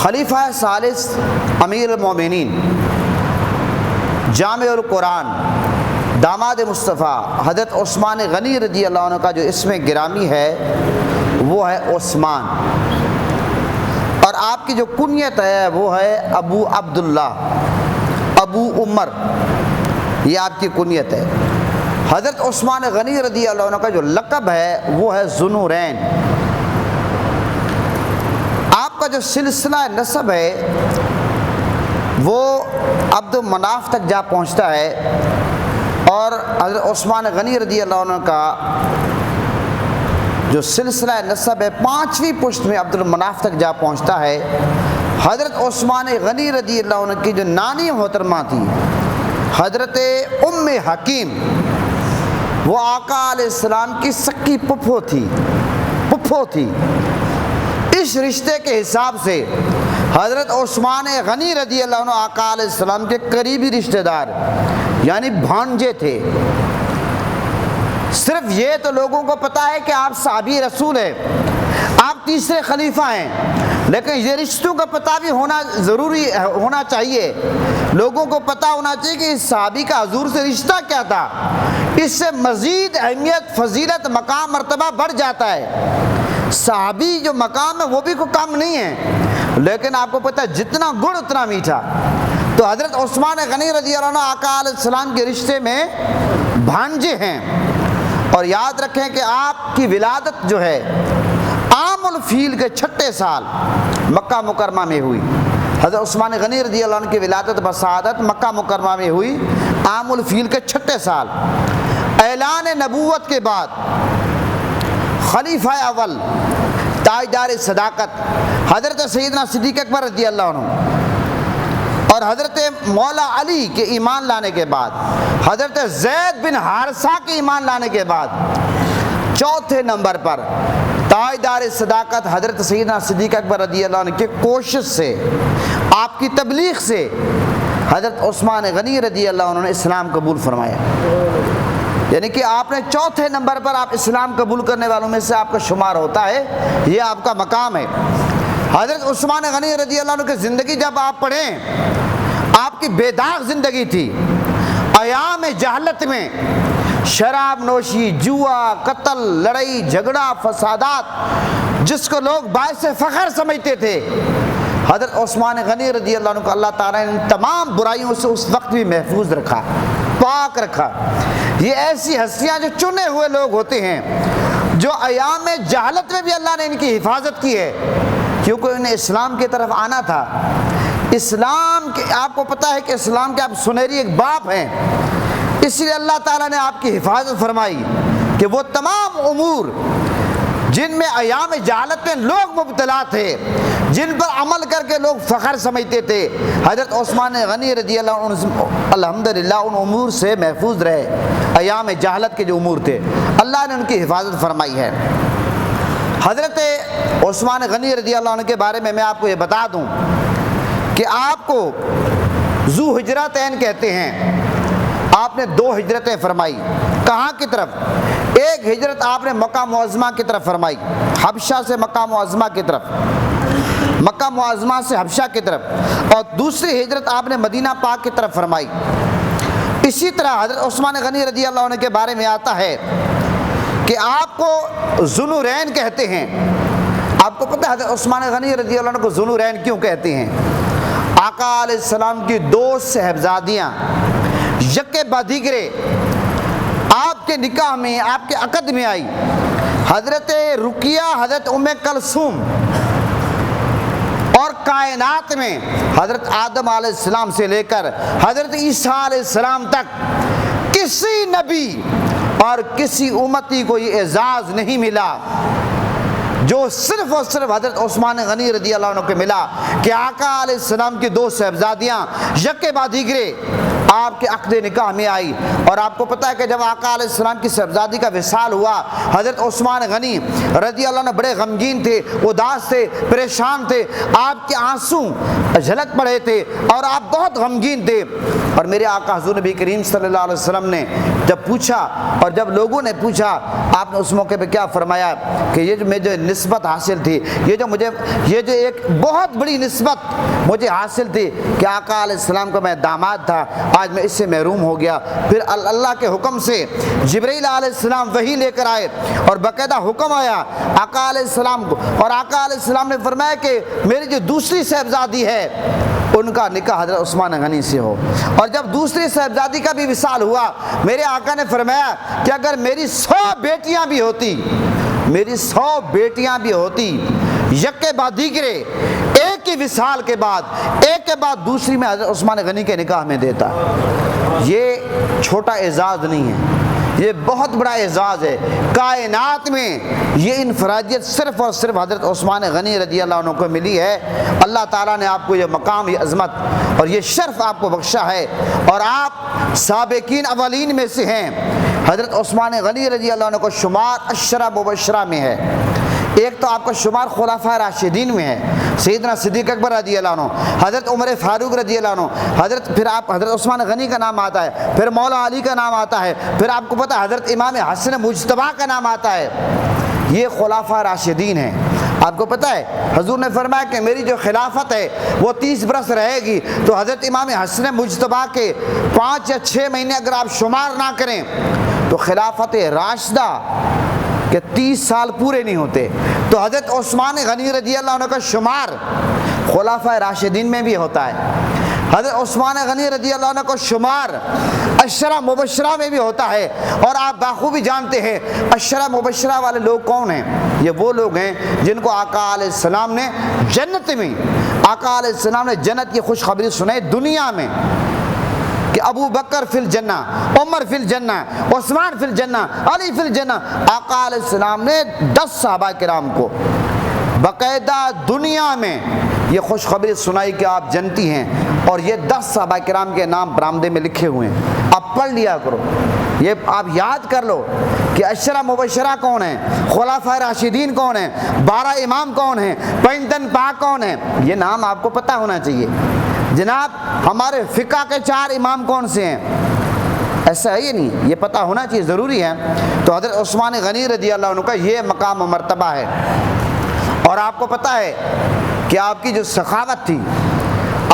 خلیفہ ثالث امیر المومنین، جامع القرآن، داماد مصطفیٰ حضرت عثمان غنی رضی اللہ عنہ کا جو اسم گرامی ہے وہ ہے عثمان، اور آپ کی جو کنیت ہے وہ ہے ابو عبداللہ، ابو عمر، یہ آپ کی کنیت ہے۔ حضرت عثمان غنی رضی اللہ عنہ کا جو لقب ہے وہ ہے ذوالنورین۔ آپ کا جو سلسلہ نسب ہے وہ عبد مناف تک جا پہنچتا ہے، اور حضرت عثمان غنی رضی اللہ عنہ کا جو سلسلہ نسب ہے 5ویں پشت میں عبد المناف تک جا پہنچتا ہے۔ حضرت عثمان غنی رضی اللہ عنہ کی جو نانی محترمہ تھی حضرت ام حکیم، وہ آقا علیہ السلام کی سکی پھپھو تھی۔ اس رشتے کے حساب سے حضرت عثمان غنی رضی اللہ عنہ آقا علیہ السلام کے قریبی رشتہ دار یعنی بھانجے تھے۔ صرف یہ تو لوگوں کو پتا ہے کہ آپ صحابی رسول ہیں، آپ تیسرے خلیفہ ہیں، لیکن یہ رشتوں کا پتہ بھی ہونا چاہیے۔ لوگوں کو پتہ ہونا چاہیے کہ اس صحابی کا حضور سے رشتہ کیا تھا۔ اس سے مزید اہمیت، فضیلت، مقام، مرتبہ بڑھ جاتا ہے۔ صحابی جو مقام ہے وہ بھی کوئی کم نہیں ہے، لیکن آپ کو پتہ ہے جتنا گڑ اتنا میٹھا۔ تو حضرت عثمان غنی رضی اللہ عنہ آقا علیہ السلام کے رشتے میں بھانجے ہیں، اور یاد رکھیں کہ آپ کی ولادت جو ہے عام الفیل کے 6 سال مکہ مکرمہ میں ہوئی۔ حضرت عثمان غنی رضی اللہ عنہ کی ولادت بسعادت مکہ مکرمہ میں ہوئی عام الفیل کے 6 سال۔ اعلان نبوت کے بعد خلیفہ اول تاجدار صداقت حضرت سیدنا صدیق اکبر رضی اللہ عنہ، اور حضرت مولا علی کے ایمان لانے کے بعد، حضرت زید بن حارثہ کے ایمان لانے کے بعد، چوتھے نمبر پر تاجدار صداقت حضرت سیدنا صدیق اکبر رضی اللہ عنہ کی کوشش سے، آپ کی تبلیغ سے حضرت عثمان غنی رضی اللہ عنہ نے اسلام قبول فرمایا۔ یعنی کہ آپ نے چوتھے نمبر پر آپ اسلام قبول کرنے والوں میں سے آپ کا شمار ہوتا ہے، یہ آپ کا مقام ہے۔ حضرت عثمان غنی رضی اللہ عنہ کی زندگی جب آپ پڑھیں، آپ کی بے داغ زندگی تھی۔ ایام جہالت میں شراب نوشی، جوا، قتل، لڑائی جھگڑا، فسادات، جس کو لوگ باعث فخر سمجھتے تھے، حضرت عثمان غنی رضی اللہ عنہ کو اللہ تعالیٰ نے ان تمام برائیوں سے اس وقت بھی محفوظ رکھا، پاک رکھا۔ یہ ایسی ہستیاں جو چنے ہوئے لوگ ہوتے ہیں، جو ایام جہالت میں بھی اللہ نے ان کی حفاظت کی ہے، کیونکہ انہیں اسلام کی طرف آنا تھا۔ اسلام کے آپ کو پتہ ہے کہ اسلام کے آپ سنہری ایک باپ ہیں، اس لیے اللہ تعالیٰ نے آپ کی حفاظت فرمائی کہ وہ تمام امور جن میں ایام جہالت میں لوگ مبتلا تھے، جن پر عمل کر کے لوگ فخر سمجھتے تھے، حضرت عثمان غنی رضی اللہ عنہ الحمدللہ ان امور سے محفوظ رہے۔ ایام جہالت کے جو امور تھے اللہ نے ان کی حفاظت فرمائی ہے۔ حضرت عثمان غنی رضی اللہ عنہ کے بارے میں آپ کو یہ بتا دوں کہ آپ کو ذو ہجرتین کہتے ہیں۔ آپ نے 2 ہجرتیں فرمائی، کہاں کی طرف؟ ایک ہجرت آپ نے مکہ معظمہ کی طرف فرمائی، حبشہ سے مکہ معظمہ کی طرف، مکہ معظمہ سے حبشہ کی طرف، اور دوسری ہجرت آپ نے مدینہ پاک کی طرف فرمائی۔ اسی طرح حضرت عثمان غنی رضی اللہ عنہ کے بارے میں آتا ہے کہ آپ کو ذوالنورین کہتے ہیں۔ آپ کو پتہ ہے حضرت عثمان غنی رضی اللہ عنہ کو ذوالنورین کیوں کہتے ہیں؟ آقا علیہ السلام کی 2 صاحبزادیاں یکے بعد دیگرے آپ کے نکاح میں، آپ کے عقد میں آئی، حضرت رقیہ، حضرت ام کلثوم، اور کائنات میں حضرت آدم علیہ السلام سے لے کر حضرت عیسیٰ علیہ السلام تک کسی نبی اور کسی امتی کو یہ اعزاز نہیں ملا جو صرف اور صرف حضرت عثمان غنی رضی اللہ عنہ کو ملا کہ آقا علیہ السلام کی 2 صاحبزادیاں یکے بعد دیگرے آپ کے عقد نکاح میں آئی۔ اور آپ کو پتہ ہے کہ جب آقا علیہ السلام کی صاحبزادی کا وصال ہوا، حضرت عثمان غنی رضی اللہ عنہ بڑے غمگین تھے، اداس تھے، پریشان تھے، آپ کے آنسو جھلک پڑے تھے اور آپ بہت غمگین تھے۔ اور میرے آقا حضور نبی کریم صلی اللہ علیہ وسلم نے جب پوچھا، اور جب لوگوں نے پوچھا، آپ نے اس موقع پہ کیا فرمایا کہ یہ جو مجھے نسبت حاصل تھی، یہ جو ایک بہت بڑی نسبت مجھے حاصل تھی کہ آقا علیہ السلام کا میں داماد تھا، آج میں اس سے محروم ہو گیا۔ پھر اللہ کے حکم سے جبرائیل علیہ السلام وحی لے کر آئے اور باقاعدہ حکم آیا آقا علیہ السلام کو، اور آقا علیہ السلام نے فرمایا کہ میری جو دوسری صاحبزادی ہے ان کا نکاح حضرت عثمان غنی سے ہو۔ اور جب دوسری صاحبزادی کا بھی وصال ہوا، میرے آقا نے فرمایا کہ اگر میری 100 بیٹیاں بھی ہوتی یک کے بعد دیگرے، ایک ہی وصال کے بعد ایک کے بعد دوسری میں حضرت عثمان غنی کے نکاح میں دیتا۔ یہ چھوٹا اعزاز نہیں ہے، یہ بہت بڑا اعزاز ہے۔ کائنات میں یہ انفرادیت صرف اور صرف حضرت عثمان غنی رضی اللہ عنہ کو ملی ہے۔ اللہ تعالیٰ نے آپ کو یہ مقام، یہ عظمت اور یہ شرف آپ کو بخشا ہے، اور آپ سابقین اولین میں سے ہیں۔ حضرت عثمان غنی رضی اللہ عنہ کو شمار عشرہ مبشرہ میں ہے۔ ایک تو آپ کا شمار خلفائے راشدین میں ہے، سیدنا صدیق اکبر رضی اللہ عنہ، حضرت عمر فاروق رضی اللہ عنہ، پھر آپ حضرت عثمان غنی کا نام آتا ہے، پھر مولا علی کا نام آتا ہے، پھر آپ کو پتہ ہے حضرت امام حسن مجتبیٰ کا نام آتا ہے۔ یہ خلفائے راشدین ہیں۔ آپ کو پتہ ہے حضور نے فرمایا کہ میری جو خلافت ہے وہ 30 برس رہے گی، تو حضرت امام حسن مجتبیٰ کے 5 یا 6 مہینے اگر آپ شمار نہ کریں تو خلافت راشدہ کہ 30 سال پورے نہیں ہوتے۔ تو حضرت عثمان غنی رضی اللہ عنہ کا شمار خلفائے راشدین میں بھی ہوتا ہے۔ حضرت عثمان غنی رضی اللہ عنہ کو شمار عشرہ مبشرہ میں بھی ہوتا ہے۔ اور آپ بخوبی جانتے ہیں عشرہ مبشرہ والے لوگ کون ہیں؟ یہ وہ لوگ ہیں جن کو آقا علیہ السلام نے جنت میں، آقا علیہ السلام نے جنت کی خوشخبری سنائی دنیا میں کہ ابو بکر فی الجنہ، عمر فی الجنہ، عثمان فی الجنہ، علی فی الجنہ۔ آقا علیہ السلام نے 10 صحابہ کرام کو باقاعدہ دنیا میں یہ خوشخبری سنائی کہ آپ جنتی ہیں، اور یہ 10 صحابہ کرام کے نام برآمدے میں لکھے ہوئے ہیں۔ آپ پڑھ لیا کرو، یہ آپ یاد کر لو کہ عشرہ مبشرہ کون ہیں، خلفائے راشدین کون ہیں، 12 امام کون ہیں، پنجتن پاک کون ہیں، یہ نام آپ کو پتہ ہونا چاہیے۔ جناب ہمارے فقہ کے 4 امام کون سے ہیں؟ ایسا ہے یہ نہیں، یہ پتہ ہونا چاہیے، ضروری ہے۔ تو حضرت عثمان غنی رضی اللہ عنہ کا یہ مقام و مرتبہ ہے۔ اور آپ کو پتہ ہے کہ آپ کی جو سخاوت تھی،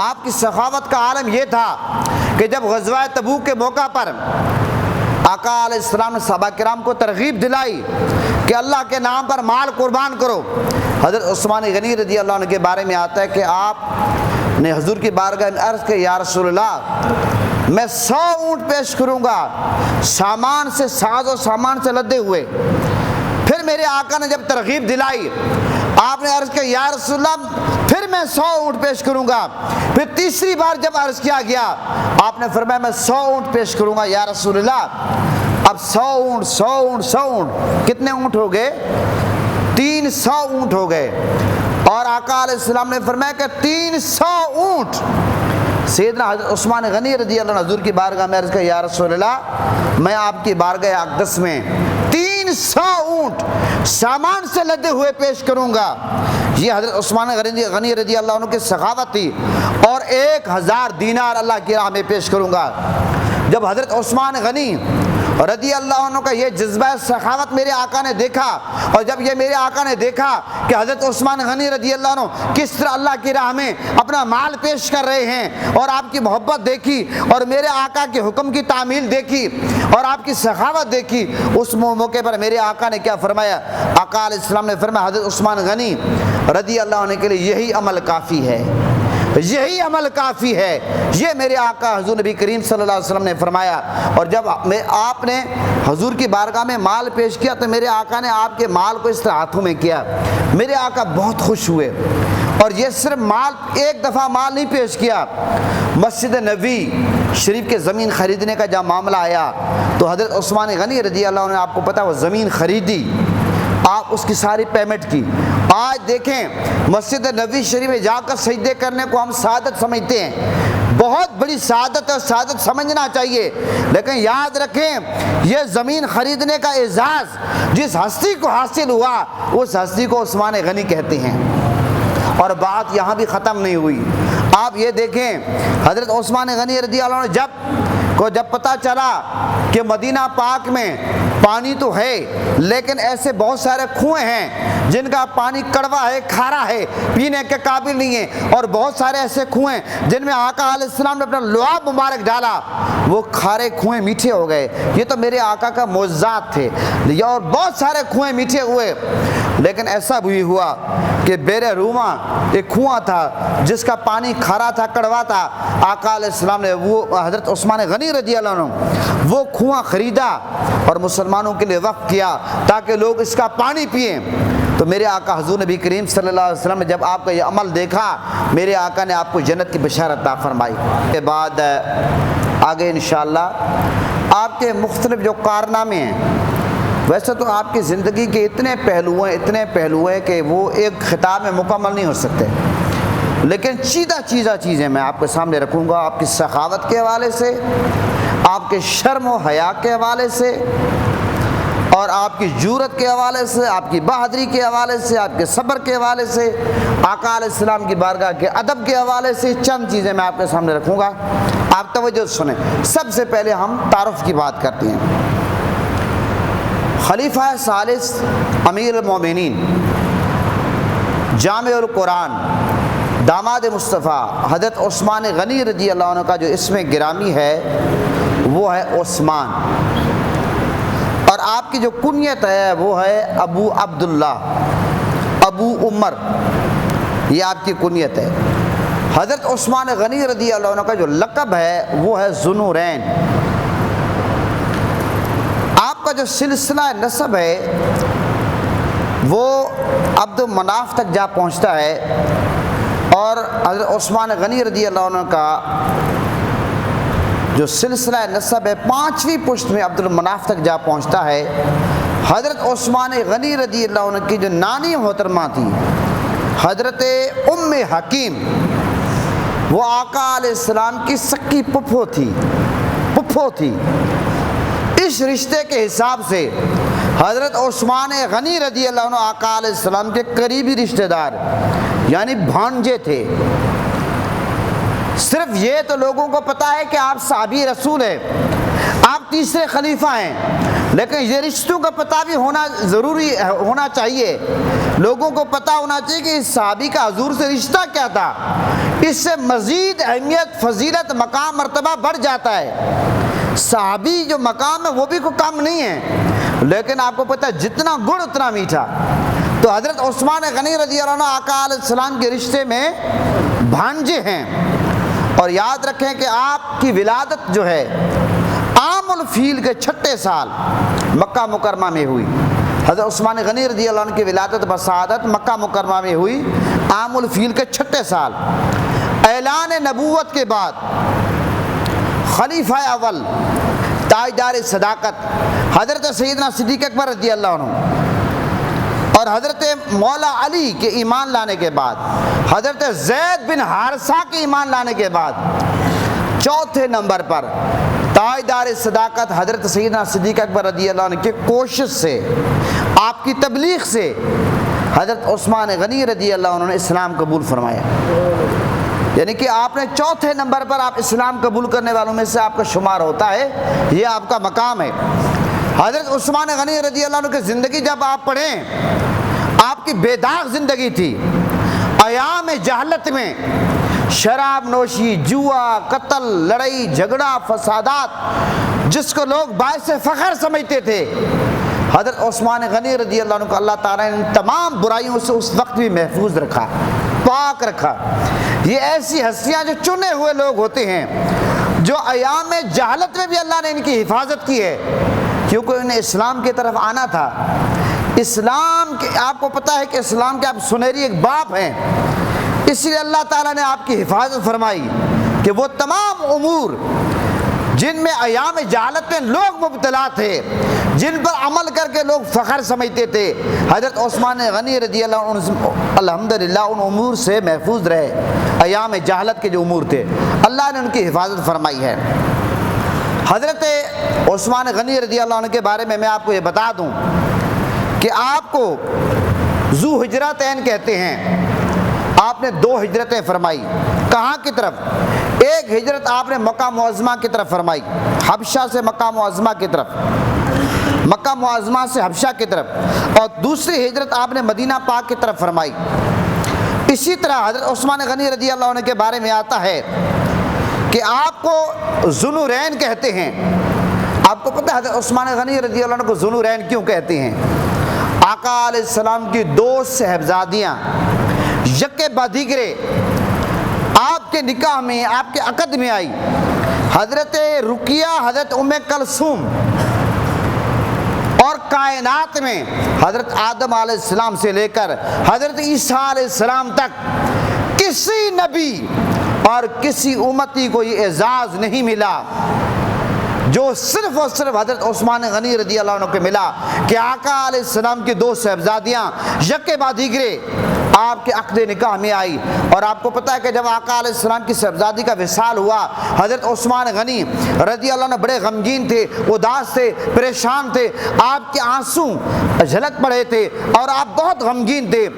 آپ کی سخاوت کا عالم یہ تھا کہ جب غزوہ تبوک کے موقع پر آقا علیہ السلام نے صحابہ کرام کو ترغیب دلائی کہ اللہ کے نام پر مال قربان کرو، حضرت عثمان غنی رضی اللہ عنہ کے بارے میں آتا ہے کہ آپ نے حضور کی بارگاہ میں عرض کہ یا رسول اللہ میں 100 اونٹ پیش کروں گا، سامان سے، ساز و سامان سے لدے ہوئے۔ پھر میرے آقا نے جب ترغیب دلائی، آپ نے عرض کیا یا رسول اللہ پھر میں 100 اونٹ پیش کروں گا۔ پھر تیسری بار جب عرض کیا گیا، آپ نے فرمایا میں 100 اونٹ پیش کروں گا یا رسول اللہ۔ اب 100 اونٹ 100 اونٹ 100 اونٹ کتنے اونٹ ہو گئے؟ 300 اونٹ ہو گئے۔ اور آقا علیہ السلام نے فرمایا کہ 300 اونٹ۔ سیدنا حضرت عثمان غنی رضی اللہ عنہ حضور کی بارگاہ میں عرض کیا یا رسول اللہ میں آپ کی بارگاہ اقدس میں 300 اونٹ سامان سے لدے ہوئے پیش کروں گا۔ یہ حضرت عثمان غنی رضی اللہ عنہ کی سخاوت تھی۔ اور 1000 دینار اللہ کی راہ میں پیش کروں گا۔ جب حضرت عثمان غنی رضی اللہ عنہ کا یہ جذبہ سخاوت میرے آقا نے دیکھا، اور جب یہ میرے آقا نے دیکھا کہ حضرت عثمان غنی رضی اللہ عنہ کس طرح اللہ کی راہ میں اپنا مال پیش کر رہے ہیں، اور آپ کی محبت دیکھی، اور میرے آقا کے حکم کی تعمیل دیکھی، اور آپ کی سخاوت دیکھی، اس موقع پر میرے آقا نے کیا فرمایا؟ آقا علیہ السلام نے فرمایا حضرت عثمان غنی رضی اللہ عنہ کے لیے یہی عمل کافی ہے، یہی عمل کافی ہے۔ یہ میرے آقا حضور نبی کریم صلی اللہ علیہ وسلم نے فرمایا۔ اور جب آپ نے حضور کی بارگاہ میں مال پیش کیا تو میرے آقا نے آپ کے مال کو اس طرح ہاتھوں میں کیا، میرے آقا بہت خوش ہوئے۔ اور یہ صرف مال، ایک دفعہ مال نہیں پیش کیا، مسجد نبوی شریف کے زمین خریدنے کا جب معاملہ آیا تو حضرت عثمان غنی رضی اللہ عنہ نے، آپ کو پتہ وہ زمین خریدی، آپ اس کی ساری پیمنٹ کی۔ آج دیکھیں مسجد نبوی شریف میں جا کر سجدے کرنے کو ہم سعادت سمجھتے ہیں، بہت بڑی سعادت اور سعادت سمجھنا چاہیے، لیکن یاد رکھیں یہ زمین خریدنے کا اعزاز جس ہستی کو حاصل ہوا اس ہستی کو عثمان غنی کہتے ہیں۔ اور بات یہاں بھی ختم نہیں ہوئی، آپ یہ دیکھیں حضرت عثمان غنی رضی اللہ عنہ جب پتہ چلا کہ مدینہ پاک میں پانی تو ہے لیکن ایسے بہت سارے کنویں ہیں جن کا پانی کڑوا ہے، کھارا ہے، پینے کے قابل نہیں ہے، اور بہت سارے ایسے کنویں جن میں آقا علیہ السلام نے اپنا لعاب مبارک ڈالا، وہ کھارے کنویں میٹھے ہو گئے۔ یہ تو میرے آقا کا معجزات تھے، اور بہت سارے کنویں میٹھے ہوئے۔ لیکن ایسا بھی ہوا کہ بیر روما ایک کنواں تھا جس کا پانی کھارا تھا، کڑوا تھا، آقا علیہ السلام نے وہ حضرت عثمان غنی رضی اللہ عنہ وہ کنواں خریدا اور مسلمانوں کے لیے وقف کیا تاکہ لوگ اس کا پانی پئیں۔ تو میرے آقا حضور نبی کریم صلی اللہ علیہ وسلم نے جب آپ کا یہ عمل دیکھا، میرے آقا نے آپ کو جنت کی بشارت عطا فرمائی۔ اس کے بعد آگے انشاءاللہ آپ کے مختلف جو کارنامے ہیں، ویسے تو آپ کی زندگی کے اتنے پہلو ہیں کہ وہ ایک خطاب میں مکمل نہیں ہو سکتے، لیکن چیزیں میں آپ کے سامنے رکھوں گا، آپ کی سخاوت کے حوالے سے، آپ کے شرم و حیا کے حوالے سے، اور آپ کی جرأت کے حوالے سے، آپ کی بہادری کے حوالے سے، آپ کے صبر کے حوالے سے، آقا علیہ السلام کی بارگاہ کے ادب کے حوالے سے چند چیزیں میں آپ کے سامنے رکھوں گا، آپ توجہ سنیں۔ سب سے پہلے ہم تعارف کی بات کرتے ہیں۔ خلیفہ ثالث امیر المومنین، جامع القرآن، داماد مصطفیٰ حضرت عثمان غنی رضی اللہ عنہ کا جو اسم گرامی ہے وہ ہے عثمان، اور آپ کی جو کنیت ہے وہ ہے ابو عبداللہ، ابو عمر، یہ آپ کی کنیت ہے۔ حضرت عثمان غنی رضی اللہ عنہ کا جو لقب ہے وہ ہے ذوالنورین۔ آپ کا جو سلسلہ نسب ہے وہ عبد مناف تک جا پہنچتا ہے، اور حضرت عثمان غنی رضی اللہ عنہ کا جو سلسلہ نسب ہے 5ویں پشت میں عبد المناف تک جا پہنچتا ہے۔ حضرت عثمان غنی رضی اللہ عنہ کی جو نانی محترمہ تھی حضرت ام حکیم، وہ آقا علیہ السلام کی سکی پھپھو تھی۔ اس رشتے کے حساب سے حضرت عثمان غنی رضی اللہ عنہ آقا علیہ السلام کے قریبی رشتہ دار یعنی بھانجے تھے۔ صرف یہ تو لوگوں کو پتا ہے کہ آپ صحابی رسول ہیں، آپ تیسرے خلیفہ ہیں، لیکن یہ رشتوں کا پتہ بھی ہونا چاہیے۔ لوگوں کو پتہ ہونا چاہیے کہ اس صحابی کا حضور سے رشتہ کیا تھا، اس سے مزید اہمیت، فضیلت، مقام، مرتبہ بڑھ جاتا ہے۔ صحابی جو مقام ہے وہ بھی کوئی کم نہیں ہے، لیکن آپ کو پتہ ہے جتنا گڑ اتنا میٹھا۔ تو حضرت عثمان غنی رضی اللہ عنہ آقا علیہ السلام کے رشتے میں بھانجے ہیں، اور یاد رکھیں کہ آپ کی ولادت جو ہے عام الفیل کے 6 سال مکہ مکرمہ میں ہوئی۔ حضرت عثمان غنی رضی اللہ عنہ کی ولادت بسعادت مکہ مکرمہ میں ہوئی عام الفیل کے 6 سال۔ اعلان نبوت کے بعد خلیفہ اول تاجدار صداقت حضرت سیدنا صدیق اکبر رضی اللہ عنہ اور حضرت مولا علی کے ایمان لانے کے بعد، حضرت زید بن حارثہ کے ایمان لانے کے بعد، چوتھے نمبر پر تاجدار صداقت حضرت سیدنا صدیق اکبر رضی اللہ عنہ کی کوشش سے، آپ کی تبلیغ سے حضرت عثمان غنی رضی اللہ عنہ نے اسلام قبول فرمایا۔ یعنی کہ آپ نے چوتھے نمبر پر آپ اسلام قبول کرنے والوں میں سے آپ کا شمار ہوتا ہے، یہ آپ کا مقام ہے۔ حضرت عثمان غنی رضی اللہ عنہ کی زندگی جب آپ پڑھیں، آپ کی بے داغ زندگی تھی۔ ایام جہالت میں شراب نوشی، جوا، قتل، لڑائی جھگڑا، فسادات، جس کو لوگ باعث فخر سمجھتے تھے، حضرت عثمان غنی رضی اللہ عنہ کو اللہ تعالیٰ نے ان تمام برائیوں سے اس وقت بھی محفوظ رکھا، پاک رکھا۔ یہ ایسی ہستیاں جو چنے ہوئے لوگ ہوتے ہیں، جو ایام جہالت میں بھی اللہ نے ان کی حفاظت کی ہے، کیونکہ انہیں اسلام کی طرف آنا تھا۔ اسلام کے آپ کو پتہ ہے کہ اسلام کے آپ سنہری ایک باپ ہیں، اس لیے اللہ تعالیٰ نے آپ کی حفاظت فرمائی کہ وہ تمام امور جن میں ایام جہالت میں لوگ مبتلا تھے، جن پر عمل کر کے لوگ فخر سمجھتے تھے، حضرت عثمان غنی رضی اللہ عنہ الحمدللہ ان امور سے محفوظ رہے، ایام جہالت کے جو امور تھے اللہ نے ان کی حفاظت فرمائی ہے۔ حضرت عثمان غنی رضی اللہ عنہ کے بارے میں آپ کو یہ بتا دوں کہ آپ کو ذو ہجرتین کہتے ہیں۔ آپ نے 2 ہجرتیں فرمائی، کہاں کی طرف؟ ایک ہجرت آپ نے مکہ معظمہ کی طرف فرمائی، حبشہ سے مکہ معظمہ کی طرف، مکہ معظمہ سے حبشہ کی طرف، اور دوسری ہجرت آپ نے مدینہ پاک کی طرف فرمائی۔ اسی طرح حضرت عثمان غنی رضی اللہ عنہ کے بارے میں آتا ہے کہ آپ کو ذوالنورین کہتے ہیں۔ آپ کو پتہ ہے حضرت عثمان غنی رضی اللہ عنہ کو ذوالنورین کیوں کہتے ہیں؟ آقا علیہ السلام کی 2 صاحبزادیاں یکے بعد دیگرے آپ کے نکاح میں، آپ کے عقد میں آئی، حضرت رقیہ، حضرت ام کلثوم، اور کائنات میں حضرت آدم علیہ السلام سے لے کر حضرت عیسیٰ علیہ السلام تک کسی نبی اور کسی امتی کو یہ اعزاز نہیں ملا جو صرف اور صرف حضرت عثمان غنی رضی اللہ عنہ کو ملا کہ آقا علیہ السلام کی 2 صاحبزادیاں یکے بعد دیگرے آپ کے عقد نکاح میں آئی۔ اور آپ کو پتہ ہے کہ جب آقا علیہ السلام کی صاحبزادی کا وصال ہوا، حضرت عثمان غنی رضی اللہ عنہ بڑے غمگین تھے، اداس تھے، پریشان تھے، آپ کے آنسو جھلک پڑے تھے اور آپ بہت غمگین تھے۔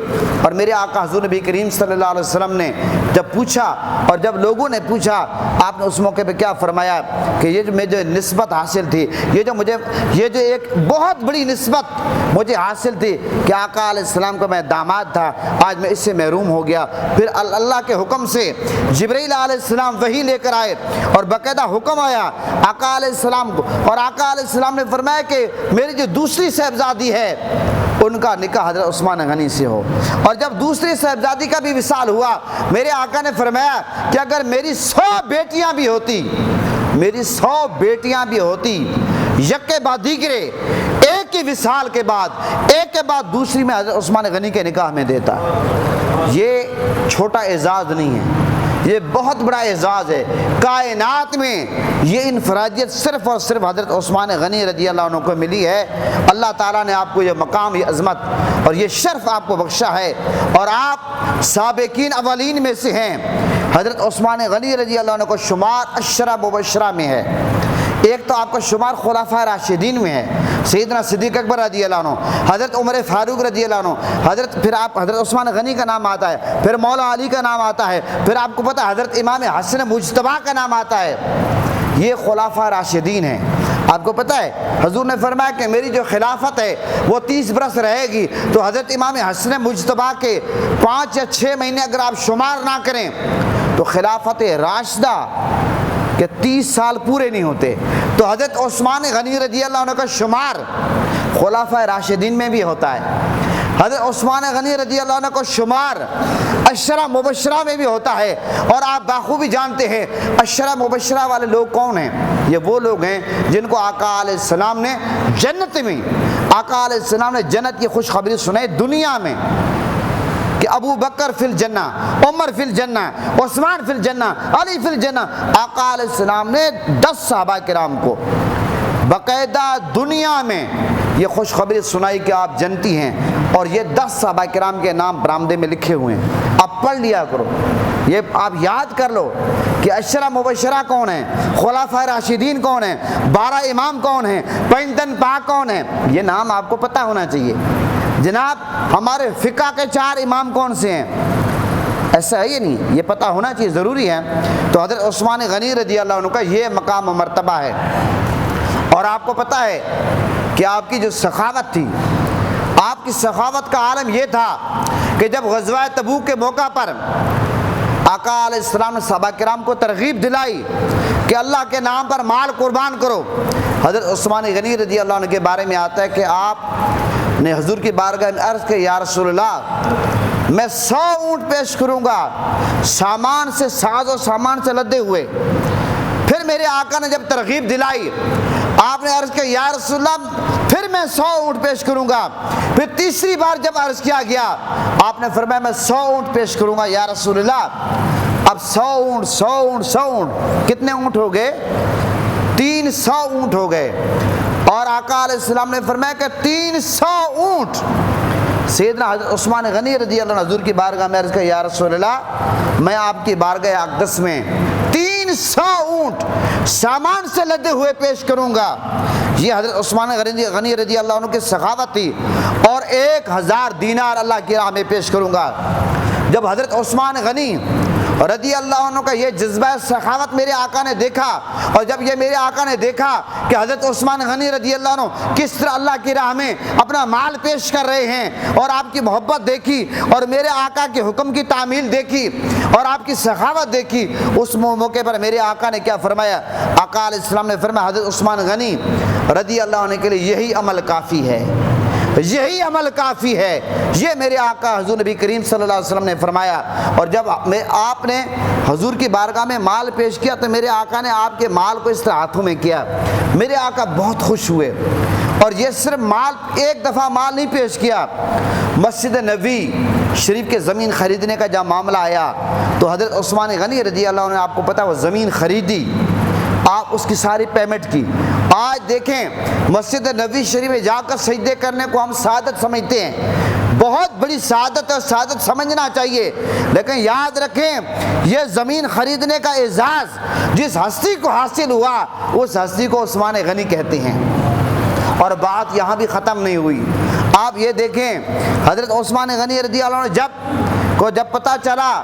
اور میرے آقا حضور نبی کریم صلی اللہ علیہ وسلم نے جب پوچھا، اور جب لوگوں نے پوچھا، آپ نے اس موقع پہ کیا فرمایا کہ یہ جو مجھے نسبت حاصل تھی، یہ جو ایک بہت بڑی نسبت مجھے حاصل تھی کہ آقا علیہ السلام کا میں داماد تھا، آج میں اس سے محروم ہو گیا۔ پھر اللہ کے حکم سے جبرائیل علیہ السلام وحی لے کر آئے اور باقاعدہ حکم آیا آقا علیہ السلام کو، اور آقا علیہ السلام نے فرمایا کہ میری جو دوسری صاحبزادی ہے ان کا نکاح حضرت عثمان غنی سے ہو۔ اور جب دوسری صاحبزادی کا بھی وصال ہوا، میرے آقا نے فرمایا کہ اگر میری 100 بیٹیاں بھی ہوتی، میری 100 بیٹیاں بھی ہوتی، یکے بعد دیگرے ایک ہی وصال کے بعد، ایک کے بعد دوسری میں حضرت عثمان غنی کے نکاح میں دیتا۔ یہ چھوٹا اعزاز نہیں ہے، یہ بہت بڑا اعزاز ہے۔ کائنات میں یہ انفرادیت صرف اور صرف حضرت عثمان غنی رضی اللہ عنہ کو ملی ہے۔ اللہ تعالیٰ نے آپ کو یہ مقام، یہ عظمت اور یہ شرف آپ کو بخشا ہے، اور آپ سابقین اولین میں سے ہیں۔ حضرت عثمان غنی رضی اللہ عنہ کو شمار 10 مبشرہ میں ہے۔ ایک تو آپ کا شمار خلفائے راشدین میں ہے، سیدنا صدیق اکبر رضی اللہ عنہ، حضرت عمر فاروق رضی اللہ عنہ، پھر آپ حضرت عثمان غنی کا نام آتا ہے، پھر مولا علی کا نام آتا ہے، پھر آپ کو پتہ حضرت امام حسن مجتبی کا نام آتا ہے۔ یہ خلفائے راشدین ہیں۔ آپ کو پتہ ہے حضور نے فرمایا کہ میری جو خلافت ہے وہ 30 برس رہے گی، تو حضرت امام حسن مجتبی کے 5 یا 6 مہینے اگر آپ شمار نہ کریں تو خلافت راشدہ کہ 30 سال پورے نہیں ہوتے۔ تو حضرت عثمان غنی رضی اللہ عنہ کا شمار خلفائے راشدین میں بھی ہوتا ہے، حضرت عثمان غنی رضی اللہ عنہ کو شمار 10 مبشرہ میں بھی ہوتا ہے۔ اور آپ بخوبی جانتے ہیں 10 مبشرہ والے لوگ کون ہیں؟ یہ وہ لوگ ہیں جن کو آقا علیہ السلام نے جنت میں، آقا علیہ السلام نے جنت کی خوشخبری سنائی دنیا میں کہ ابو بکر فی الجنہ، عمر فی الجنہ، عثمان فی الجنہ، علی فی الجنہ۔ آقا علیہ السلام نے 10 صحابہ کرام کو باقاعدہ دنیا میں یہ خوشخبری سنائی کہ آپ جنتی ہیں، اور یہ 10 صحابہ کرام کے نام برآمدے میں لکھے ہوئے ہیں، آپ پڑھ لیا کرو، یہ آپ یاد کر لو کہ 10 مبشرہ کون ہیں، خلفائے راشدین کون ہیں، 12 امام کون ہیں، 5 پاک کون ہیں، یہ نام آپ کو پتہ ہونا چاہیے۔ جناب ہمارے فقہ کے 4 امام کون سے ہیں؟ ایسا ہے یہ نہیں، یہ پتہ ہونا چاہیے، ضروری ہے۔ تو حضرت عثمان غنی رضی اللہ عنہ کا یہ مقام و مرتبہ ہے۔ اور آپ کو پتہ ہے کہ آپ کی جو سخاوت تھی، آپ کی سخاوت کا عالم یہ تھا کہ جب غزوہ تبوک کے موقع پر آقا علیہ السلام نے صحابہ کرام کو ترغیب دلائی کہ اللہ کے نام پر مال قربان کرو، حضرت عثمان غنی رضی اللہ عنہ کے بارے میں آتا ہے کہ آپ نے حضور کی بارگاہ میں عرض کہ یا رسول اللہ میں 100 اونٹ پیش کروں گا، سامان سے، ساز و سامان سے لدے ہوئے۔ پھر میرے آقا نے جب ترغیب دلائی، آپ نے عرض کیا یا رسول اللہ پھر میں 100 اونٹ پیش کروں گا۔ پھر تیسری بار جب عرض کیا گیا، آپ نے فرمایا میں 100 اونٹ پیش کروں گا یا رسول اللہ۔ اب 100 اونٹ 100 اونٹ 100 اونٹ، کتنے اونٹ ہو گئے؟ 300 اونٹ ہو گئے۔ اور آقا علیہ السلام نے فرمایا کہ 300 اونٹ سیدنا حضرت عثمان غنی رضی اللہ عنہ حضور کی بارگاہ میں عرض کیا یا رسول اللہ میں آپ کی بارگاہ اقدس میں 300 اونٹ سامان سے لدے ہوئے پیش کروں گا۔ یہ حضرت عثمان غنی رضی اللہ عنہ کی سخاوت تھی۔ اور 1000 دینار اللہ کی راہ میں پیش کروں گا۔ جب حضرت عثمان غنی رضی اللہ عنہ کا یہ جذبہ سخاوت میرے آقا نے دیکھا، اور جب یہ میرے آقا نے دیکھا کہ حضرت عثمان غنی رضی اللہ عنہ کس طرح اللہ کی راہ میں اپنا مال پیش کر رہے ہیں، اور آپ کی محبت دیکھی، اور میرے آقا کے حکم کی تعمیل دیکھی، اور آپ کی سخاوت دیکھی، اس موقع پر میرے آقا نے کیا فرمایا؟ آقا علیہ السلام نے فرمایا حضرت عثمان غنی رضی اللہ عنہ کے لیے یہی عمل کافی ہے، یہی عمل کافی ہے۔ یہ میرے آقا حضور نبی کریم صلی اللہ علیہ وسلم نے فرمایا۔ اور جب آپ نے حضور کی بارگاہ میں مال پیش کیا تو میرے آقا نے آپ کے مال کو اس طرح ہاتھوں میں کیا، میرے آقا بہت خوش ہوئے۔ اور یہ صرف مال ایک دفعہ مال نہیں پیش کیا، مسجد نبوی شریف کے زمین خریدنے کا جب معاملہ آیا تو حضرت عثمان غنی رضی اللہ عنہ نے، آپ کو پتا وہ زمین خریدی، آپ اس کی ساری پیمنٹ کی۔ آج دیکھیں مسجد نبوی شریف میں جا کر سجدے کرنے کو ہم سعادت سمجھتے ہیں، بہت بڑی سعادت ہے، سعادت سمجھنا چاہیے، لیکن یاد رکھیں یہ زمین خریدنے کا اعزاز جس ہستی کو حاصل ہوا اس ہستی کو عثمان غنی کہتے ہیں۔ اور بات یہاں بھی ختم نہیں ہوئی، آپ یہ دیکھیں حضرت عثمان غنی رضی اللہ عنہ جب پتہ چلا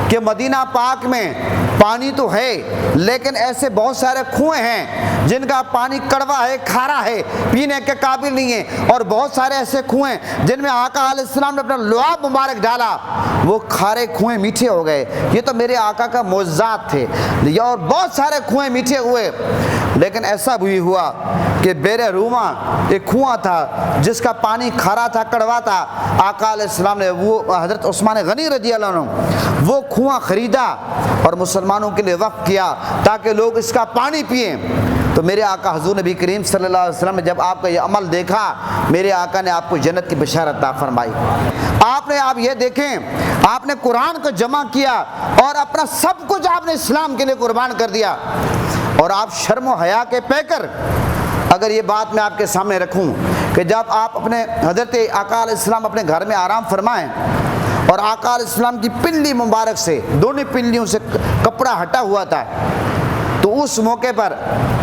کہ مدینہ پاک میں پانی تو ہے لیکن ایسے بہت سارے کنویں ہیں جن کا پانی کڑوا ہے، کھارا ہے، پینے کے قابل نہیں ہے، اور بہت سارے ایسے کنویں جن میں آقا علیہ السلام نے اپنا لعاب مبارک ڈالا، وہ کھارے کنویں میٹھے ہو گئے۔ یہ تو میرے آقا کا معجزات تھے، اور بہت سارے کنویں میٹھے ہوئے۔ لیکن ایسا بھی ہوا کہ بیر روما ایک کنواں تھا جس کا پانی کھارا تھا، کڑوا تھا، آقا علیہ السلام نے وہ حضرت عثمان غنی رضی اللہ عنہ وہ کنواں خریدا اور مسلمانوں کے لیے وقف کیا تاکہ لوگ اس کا پانی پئیں۔ تو میرے آقا حضور نبی کریم صلی اللہ علیہ وسلم نے جب آپ کا یہ عمل دیکھا، میرے آقا نے آپ کو جنت کی بشارت عطا فرمائی۔ آپ یہ دیکھیں آپ نے قرآن کو جمع کیا اور اپنا سب کچھ آپ نے اسلام کے لیے قربان کر دیا، اور آپ شرم و حیا کے پیکر، اگر یہ بات میں آپ کے سامنے رکھوں کہ جب آپ اپنے حضرت آقا علیہ السلام اپنے گھر میں آرام فرمائیں اور آقا علیہ السلام کی پنڈلی مبارک سے دونوں پنڈلیوں سے کپڑا ہٹا ہوا تھا، تو اس موقع پر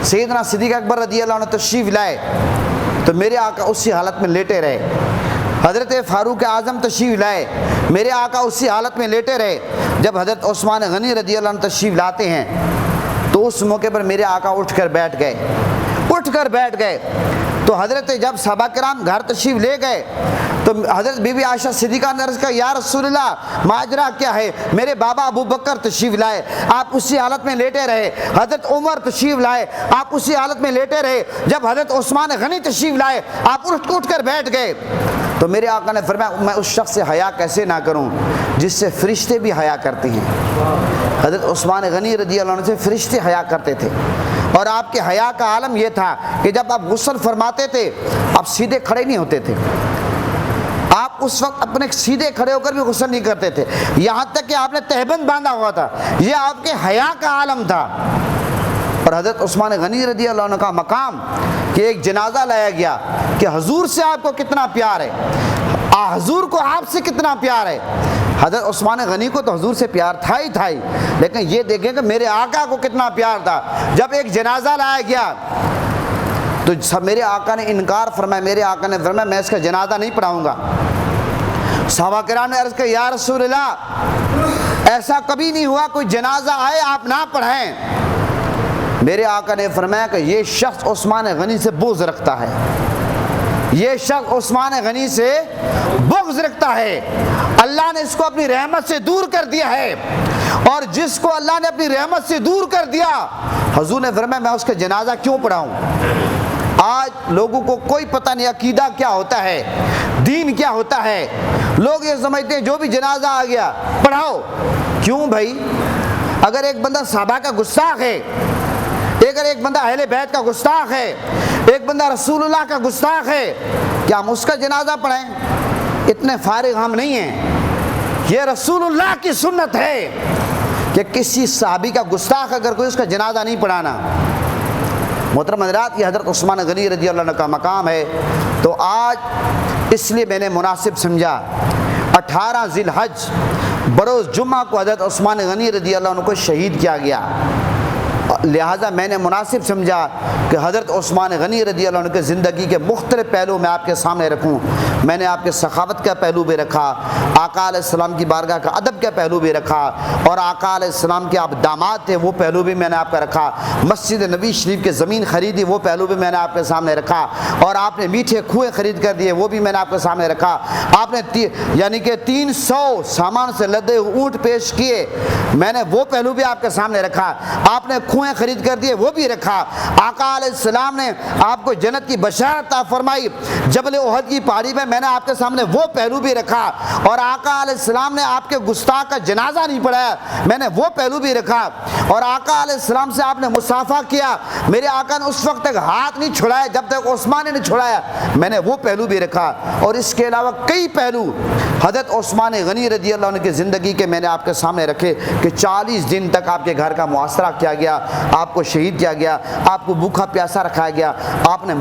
سیدنا صدیق اکبر رضی اللہ عنہ تشریف لائے تو میرے آقا اسی حالت میں لیٹے رہے۔ حضرت فاروق اعظم تشریف لائے، میرے آقا اسی حالت میں لیٹے رہے۔ جب حضرت عثمان غنی رضی اللہ عنہ تشریف لاتے ہیں تو اس موقع پر میرے آقا اٹھ کر بیٹھ گئے۔ تو حضرت جب صحابہ کرام گھر تشریف لے گئے تو حضرت بی بی عائشہ صدیقہ نے عرض کہا یا رسول اللہ ماجرا کیا ہے؟ میرے بابا ابو بکر تشریف لائے، آپ اسی حالت میں لیٹے رہے۔ حضرت عمر تشریف لائے، آپ اسی حالت میں لیٹے رہے۔ جب حضرت عثمان غنی تشریف لائے آپ اٹھ کر بیٹھ گئے۔ تو میرے آقا نے فرمایا میں اس شخص سے حیا کیسے نہ کروں جس سے فرشتے بھی حیا کرتے ہیں۔ حضرت عثمان غنی رضی اللہ عنہ سے فرشتے حیا کرتے تھے، اور آپ کے حیا کا عالم یہ تھا کہ جب آپ غسل فرماتے تھے آپ سیدھے کھڑے نہیں ہوتے تھے، آپ اس وقت اپنے سیدھے کھڑے ہو کر بھی غسل نہیں کرتے تھے، یہاں تک کہ آپ نے تہبند باندھا ہوا تھا۔ یہ آپ کے حیا کا عالم تھا۔ اور حضرت عثمان غنی رضی اللہ عنہ کا مقام کہ ایک جنازہ لایا گیا کہ حضور سے آپ کو کتنا پیار ہے، حضور کو آپ سے کتنا پیار ہے۔ حضرت عثمان غنی کو تو حضور سے پیار تھا ہی، لیکن یہ دیکھیں کہ میرے آقا کو کتنا پیار تھا۔ جب ایک جنازہ لایا گیا تو میرے آقا نے انکار فرمایا، میرے آقا نے فرمایا میں اس کا جنازہ نہیں پڑھاؤں گا۔ صحابہ کرام نے عرض کیا یا رسول اللہ ایسا کبھی نہیں ہوا کوئی جنازہ آئے آپ نہ پڑھائیں۔ میرے آقا نے فرمایا کہ یہ شخص عثمان غنی سے بغض رکھتا ہے، یہ شخص عثمان غنی سے بغض رکھتا ہے، اللہ نے اس کو اپنی رحمت سے دور کر دیا ہے، اور جس کو اللہ نے اپنی رحمت سے دور کر دیا حضور نے فرمایا میں اس کا جنازہ کیوں پڑھاؤں۔ آج لوگوں کو کوئی پتہ نہیں عقیدہ کیا ہوتا ہے، دین کیا ہوتا ہے، لوگ یہ سمجھتے ہیں جو بھی جنازہ آ گیا پڑھاؤ۔ کیوں بھائی؟ اگر ایک بندہ صحابہ کا گستاخ ہے، اگر ایک بندہ اہل بیت کا گستاخ ہے، ایک بندہ رسول اللہ کا گستاخ ہے، کیا ہم اس کا جنازہ پڑھائیں؟ اتنے فارغ ہم نہیں ہیں۔ یہ رسول اللہ کی سنت ہے کہ کسی صحابی کا گستاخ اگر کوئی اس کا جنازہ نہیں پڑھانا۔ محترم حضرات یہ حضرت عثمان غنی رضی اللہ عنہ کا مقام ہے۔ تو آج اس لیے میں نے مناسب سمجھا 18 ذی الحج بروز جمعہ کو حضرت عثمان غنی رضی اللہ عنہ کو شہید کیا گیا، لہٰذا میں نے مناسب سمجھا کہ حضرت عثمان غنی رضی اللہ عنہ کے زندگی کے مختلف پہلو میں آپ کے سامنے رکھوں۔ میں نے آپ کے سخاوت کا پہلو بھی رکھا، آقا علیہ السلام کی بارگاہ کا ادب کا پہلو بھی رکھا، اور آقا علیہ السلام کے آپ داماد تھے وہ پہلو بھی میں نے آپ کا رکھا، مسجد نبی شریف کے زمین خریدی وہ پہلو بھی میں نے آپ کے سامنے رکھا، اور آپ نے میٹھے کنویں خرید کر دیے وہ بھی میں نے آپ کے سامنے رکھا، آپ نے یعنی کہ 300 سامان سے لدے اونٹ پیش کیے، میں نے وہ پہلو بھی آپ کے سامنے رکھا، آپ نے کنویں خرید کر دیے وہ بھی رکھا، آقا علیہ السلام نے آپ کو جنت کی بشارت عطا فرمائی جبل احد کی پہاڑی میں نے آپ کے سامنے وہ پہلو بھی رکھا، اور آقا علیہ السلام نے آپ کے گستاخ کا جنازہ نہیں پڑھایا میں نے وہ پہلو بھی رکھا، اور آقا علیہ السلام سے آپ نے مصافحہ کیا، میرے آقا نے اس وقت تک ہاتھ نہیں چھڑایا جب تک عثمان نے نہیں چھڑایا، میں نے وہ پہلو بھی رکھا، اور اس کے علاوہ کئی پہلو حضرت عثمان غنی رضی اللہ عنہ کی زندگی کے میں نے آپ کے سامنے رکھے کہ 40 دن تک آپ کے گھر کا محاصرہ کیا گیا، آپ کو شہید کیا گیا، آپ کو بھوکا پیاسا رکھا گیا، آپ نے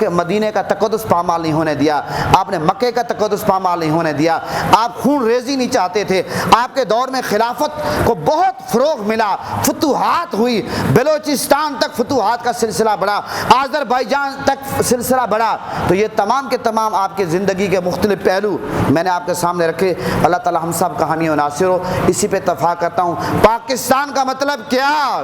مدینے کا تقدس پامال نہیں ہونے دیا، آپ نے مکے کا تقدس پامال نہیں ہونے دیا، آپ خون ریزی نہیں چاہتے تھے، آپ کے دور میں خلافت کو بہت فروغ ملا، فتوحات ہوئی، بلوچستان تک فتوحات کا سلسلہ بڑھا، آذربائیجان تک سلسلہ بڑھا، تو یہ تمام کے تمام آپ کے زندگی کے مختلف پہلو میں نے آپ کے سامنے رکھے۔ اللہ تعالی ہم سب کا حامی و ناصر ہو۔ اسی پہ اتفاق کرتا ہوں، پاکستان کا مطلب کیا؟